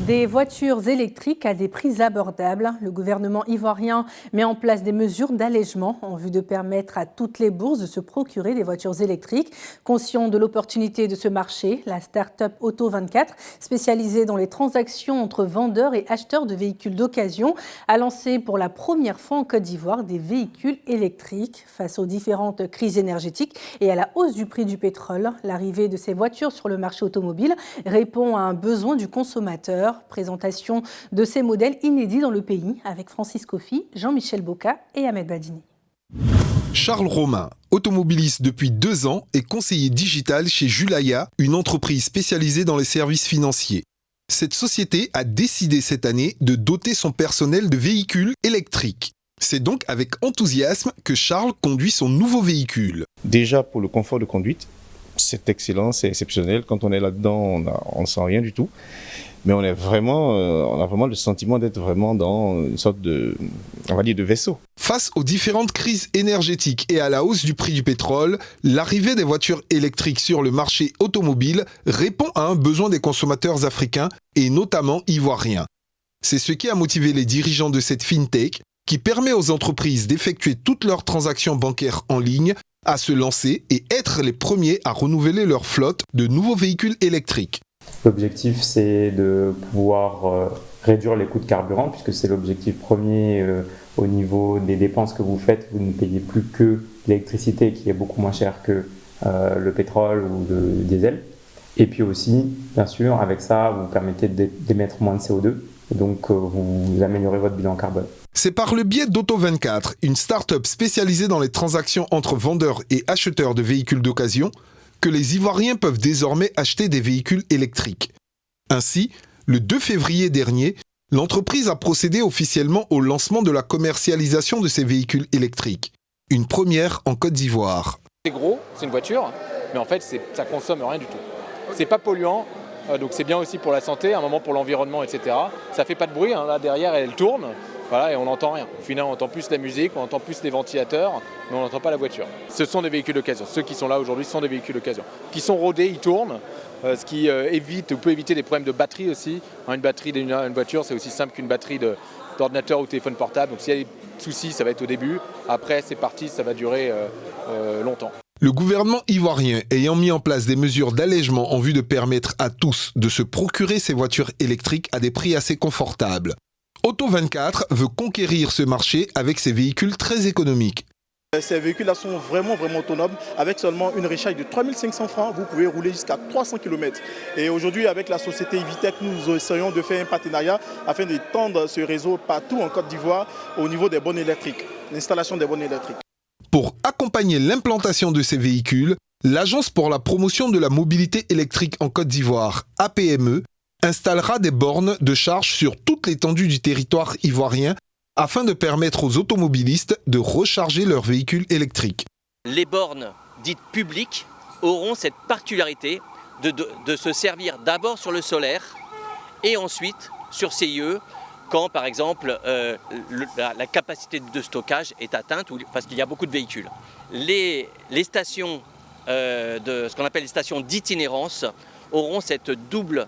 Des voitures électriques à des prix abordables. Le gouvernement ivoirien met en place des mesures d'allègement en vue de permettre à toutes les bourses de se procurer des voitures électriques. Conscient de l'opportunité de ce marché, la start-up Auto24, spécialisée dans les transactions entre vendeurs et acheteurs de véhicules d'occasion, a lancé pour la première fois en Côte d'Ivoire des véhicules électriques. Face aux différentes crises énergétiques et à la hausse du prix du pétrole, l'arrivée de ces voitures sur le marché automobile répond à un besoin du consommateur. Présentation de ces modèles inédits dans le pays avec Francis Kofi, Jean-Michel Boca et Ahmed Badini. Charles Romain, automobiliste depuis 2 ans et conseiller digital chez Julaya, une entreprise spécialisée dans les services financiers. Cette société a décidé cette année de doter son personnel de véhicules électriques. C'est donc avec enthousiasme que Charles conduit son nouveau véhicule. Déjà pour le confort de conduite, c'est excellent, c'est exceptionnel. Quand on est là-dedans, on ne sent rien du tout. Mais on a vraiment le sentiment d'être vraiment dans une sorte de vaisseau. Face aux différentes crises énergétiques et à la hausse du prix du pétrole, l'arrivée des voitures électriques sur le marché automobile répond à un besoin des consommateurs africains et notamment ivoiriens. C'est ce qui a motivé les dirigeants de cette fintech qui permet aux entreprises d'effectuer toutes leurs transactions bancaires en ligne à se lancer et être les premiers à renouveler leur flotte de nouveaux véhicules électriques. L'objectif, c'est de pouvoir réduire les coûts de carburant, puisque c'est l'objectif premier au niveau des dépenses que vous faites. Vous ne payez plus que l'électricité, qui est beaucoup moins chère que le pétrole ou le diesel. Et puis aussi, bien sûr, avec ça, vous permettez d'émettre moins de CO2, et donc vous améliorez votre bilan carbone. C'est par le biais d'Auto24, une start-up spécialisée dans les transactions entre vendeurs et acheteurs de véhicules d'occasion, que les Ivoiriens peuvent désormais acheter des véhicules électriques. Ainsi, le 2 février dernier, l'entreprise a procédé officiellement au lancement de la commercialisation de ces véhicules électriques. Une première en Côte d'Ivoire. C'est gros, c'est une voiture, mais en fait, ça consomme rien du tout. C'est pas polluant, donc c'est bien aussi pour la santé, un moment pour l'environnement, etc. Ça fait pas de bruit, hein, là derrière, elle tourne. Voilà, et on n'entend rien. Au final, on entend plus la musique, on entend plus les ventilateurs, mais on n'entend pas la voiture. Ce sont des véhicules d'occasion. Ceux qui sont là aujourd'hui sont des véhicules d'occasion. Qui sont rodés, ils tournent, ce qui peut éviter des problèmes de batterie aussi. Une batterie d'une voiture, c'est aussi simple qu'une batterie d'ordinateur ou téléphone portable. Donc s'il y a des soucis, ça va être au début. Après, c'est parti, ça va durer longtemps. Le gouvernement ivoirien ayant mis en place des mesures d'allègement en vue de permettre à tous de se procurer ces voitures électriques à des prix assez confortables. Auto24 veut conquérir ce marché avec ses véhicules très économiques. Ces véhicules-là sont vraiment autonomes. Avec seulement une recharge de 3 500 francs, vous pouvez rouler jusqu'à 300 km. Et aujourd'hui, avec la société Evitech, nous essayons de faire un partenariat afin d'étendre ce réseau partout en Côte d'Ivoire au niveau des bornes électriques, l'installation des bornes électriques. Pour accompagner l'implantation de ces véhicules, l'Agence pour la promotion de la mobilité électrique en Côte d'Ivoire, APME, installera des bornes de charge sur toute l'étendue du territoire ivoirien afin de permettre aux automobilistes de recharger leurs véhicules électriques. Les bornes dites publiques auront cette particularité de se servir d'abord sur le solaire et ensuite sur CIE quand par exemple la capacité de stockage est atteinte parce qu'il y a beaucoup de véhicules. Les stations, ce qu'on appelle les stations d'itinérance, auront cette double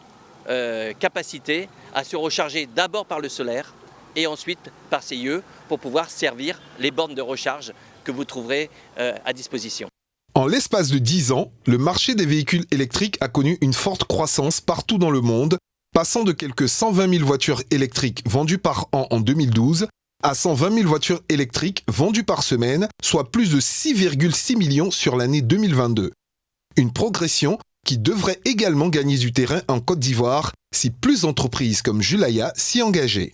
capacité à se recharger d'abord par le solaire et ensuite par CIE pour pouvoir servir les bornes de recharge que vous trouverez à disposition. En l'espace de 10 ans, le marché des véhicules électriques a connu une forte croissance partout dans le monde, passant de quelques 120 000 voitures électriques vendues par an en 2012 à 120 000 voitures électriques vendues par semaine, soit plus de 6,6 millions sur l'année 2022. Une progression qui devrait également gagner du terrain en Côte d'Ivoire si plus d'entreprises comme Julaya s'y engageaient.